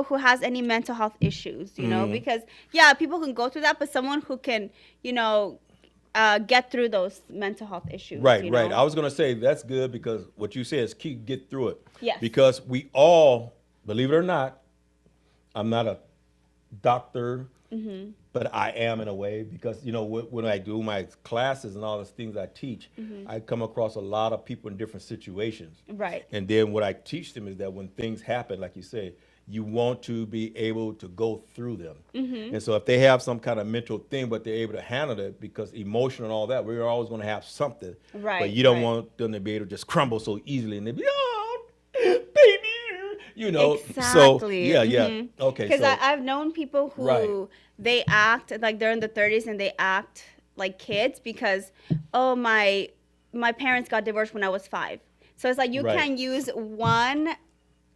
who has any mental health issues, Mm-hmm. because yeah, people can go through that, but someone who can, get through those mental health issues. Right, you right. know? I was gonna say that's good because what you said is get through it. Yes. Because we all, believe it or not, I'm not a doctor, Mm-hmm. but I am in a way because when I do my classes and all those things I teach, I come across a lot of people in different situations. Right. And then what I teach them is that when things happen, like you say, you want to be able to go through them. Mm-hmm. And so if they have some kind of mental thing, but they're able to handle it because emotion and all that, we're always going to have something. Right, But you don't right. want them to be able to just crumble so easily and they be, oh, baby. Exactly. So, yeah. Okay. Because So, I've known people who Right. they act like they're in the 30s and they act like kids because, my parents got divorced when I was 5. So it's like you Right. can use one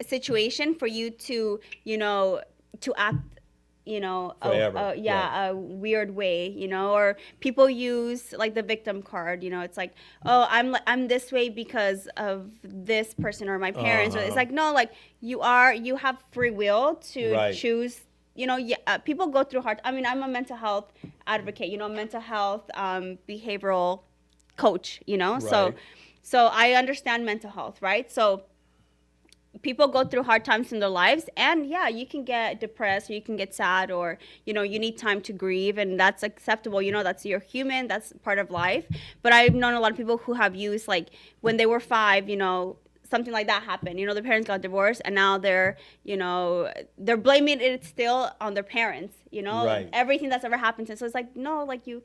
situation for you to, to act, Forever, a weird way, or people use like the victim card, it's like, I'm this way because of this person or my parents. Or it's like, no, like you have free will to Right. choose. People go through hard. I mean, I'm a mental health advocate. Mental health behavioral coach. Right. So I understand mental health, right? So people go through hard times in their lives, and yeah, you can get depressed or you can get sad, or you need time to grieve, and that's acceptable. That's you're human, that's part of life. But I've known a lot of people who have used, like, when they were 5, something like that happened. Their parents got divorced, and now they're blaming it still on their parents. Right. Everything that's ever happened to them. So it's like, no, like you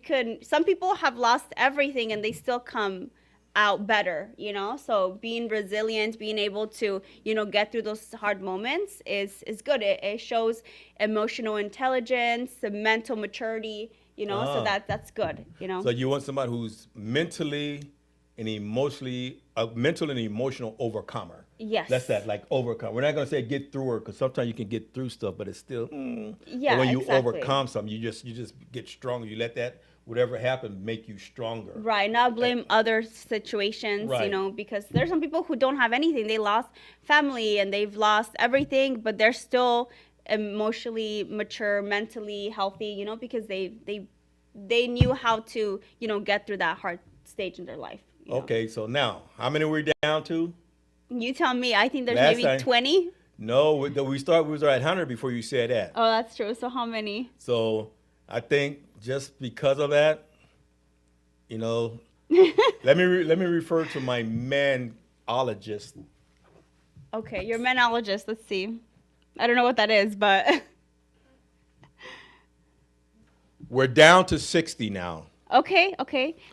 couldn't. Some people have lost everything and they still come out better. So being resilient, being able to get through those hard moments is good. It shows emotional intelligence, mental maturity. So that's good. So you want somebody who's mentally an mental and emotional overcomer. Yes. That's that, like overcome. We're not going to say get through her because sometimes you can get through stuff, but it's still, Yeah, But when you exactly. overcome something, you just get stronger. You let that, whatever happened, make you stronger. Right, not blame other situations, you Right. know, because there's some people who don't have anything. They lost family and they've lost everything, but they're still emotionally mature, mentally healthy, you know, because they knew how to, you know, get through that hard stage in their life. you know. Okay, so now, how many we're down to? You tell me. I think there's Last maybe time- 20. No, we was at 100 before you said that. Oh, that's true. So how many? So I think just because of that, you know, let me refer to my manologist. Okay, you're a manologist. Let's see. I don't know what that is, but We're down to 60 now. okay.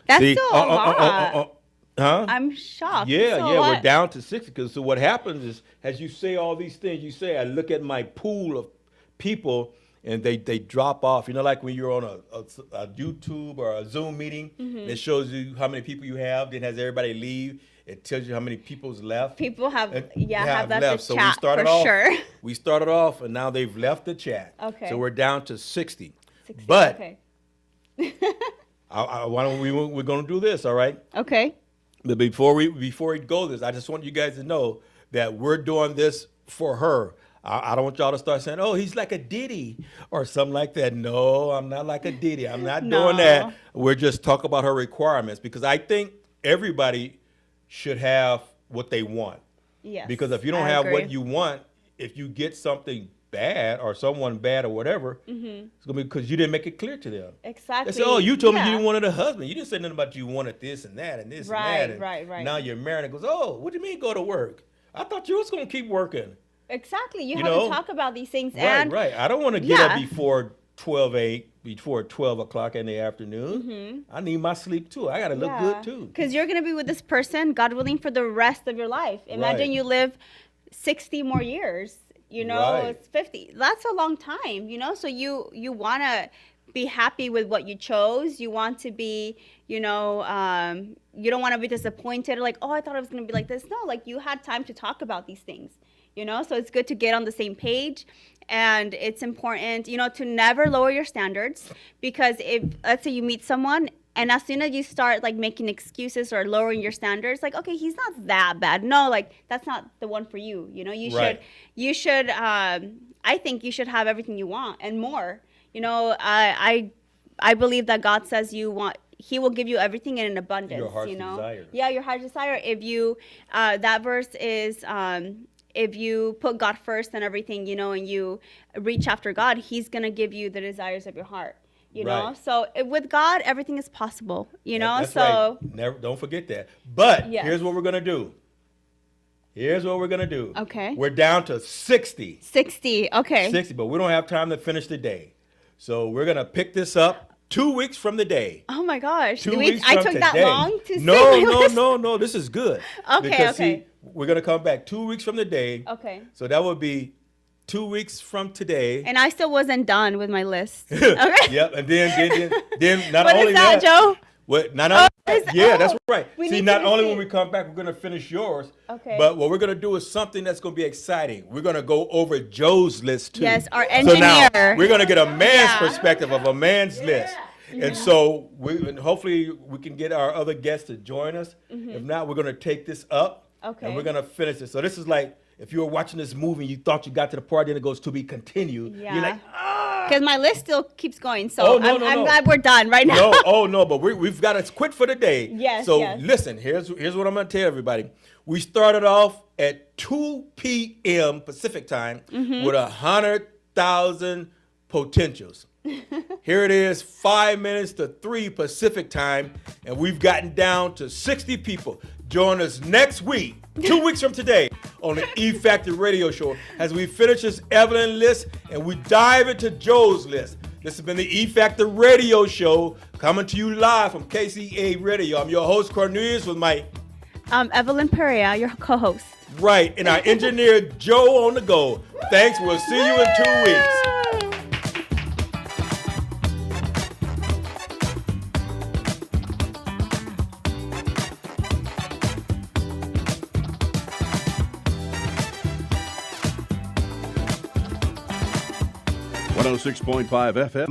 That's See? still a lot. Huh? I'm shocked. Yeah, It's still a we're lot. down to 60. Because so what happens is, as you say all these things, you say, I look at my pool of people and they drop off. You know, like when you're on a YouTube or a Zoom meeting, Mm-hmm. it shows you how many people you have, then has everybody leave. It tells you how many people's left. People have, And have left the So chat we started for off, sure. We started off, and now they've left the chat. Okay. So we're down to 60. 60, But okay. why don't we're going to do this, all right? Okay. But before we go this, I just want you guys to know that we're doing this for her. I don't want y'all to start saying, "Oh, he's like a Diddy" or something like that. No, I'm not like a Diddy. I'm not No. doing that. We're just talking about her requirements because I think everybody should have what they want. Yes. Because if you don't I have what agree. you want, if you get something bad or someone bad or whatever, it's gonna be because you didn't make it clear to them. Exactly. They say, "Oh, you told me you Yeah. didn't want a husband. You didn't say nothing about you wanted this and that and this Right, and that." And right. Now you're married and goes, "Oh, what do you mean go to work? I thought you was gonna keep working." Exactly. You You have know? to talk about these things. Right, and right. I don't want to get Yeah. up before 12 o'clock in the afternoon. I need my sleep too. I gotta look good too. Because you're going to be with this person, God willing, for the rest of your life. Imagine Right. you live 60 more years, you know, Right. it's 50. That's a long time, you know? So you want to be happy with what you chose. You want to be, you know, you don't want to be disappointed. Like, oh, I thought it was going to be like this. No, like you had time to talk about these things, you know? So it's good to get on the same page. And it's important, you know, to never lower your standards, because if, let's say you meet someone and as soon as you start like making excuses or lowering your standards, like, okay, he's not that bad. No, like that's not the one for you. You know, Right. you should, I think you should have everything you want and more. You know, I believe that God says He will give you everything in an abundance. Your heart's you know, desire. yeah, your heart's desire. If you, that verse is, if you put God first and everything, you know, and you reach after God, He's gonna give you the desires of your heart. You know, Right. so with God, everything is possible. You know, That's so right. Never, don't forget that. But Yes. here's what we're gonna do. Okay. We're down to 60. 60. Okay. 60, but we don't have time to finish the day. So we're gonna pick this up 2 weeks from the day. Oh my gosh. 2 Do weeks I from took today. that long to no, say my no, list? no. This is good. Okay, Because okay. see, we're gonna come back 2 weeks from the day. Okay. So that would be 2 weeks from today. And I still wasn't done with my list. Okay. Yep. And then not What is only that, Joe? What? Not only, is- yeah, oh, that's right. we See, need not to only see- when we come back, we're gonna finish yours. Okay. But what we're gonna do is something that's gonna be exciting. We're gonna go over Joe's list too. Yes, our So now engineer. we're gonna get a man's Yeah. perspective of a man's list. And so and hopefully we can get our other guests to join us. If not, we're gonna take this up. Okay. And we're gonna finish it. So this is like if you were watching this movie and you thought you got to the part, then it goes to be continued. Yeah. You're like, Because my list still keeps going. So Oh, no, I'm, no, I'm no. glad we're done right now. no, but we've got to quit for the day. Yes, So yes. listen, here's what I'm going to tell everybody. We started off at 2 p.m. Pacific time Mm-hmm. with 100,000 potentials. Here it is, 5 minutes to 3 Pacific time, and we've gotten down to 60 people. Join us next week, 2 weeks from today, on the E Factor Radio Show as we finish this Evelyn list and we dive into Joe's list. This has been the E Factor Radio Show, coming to you live from KCA Radio. I'm your host, Cornelius, with my Evelyn Perea, your co-host. right, and our engineer, Joe on the go. Thanks. We'll see you in 2 weeks. 106.5 FM.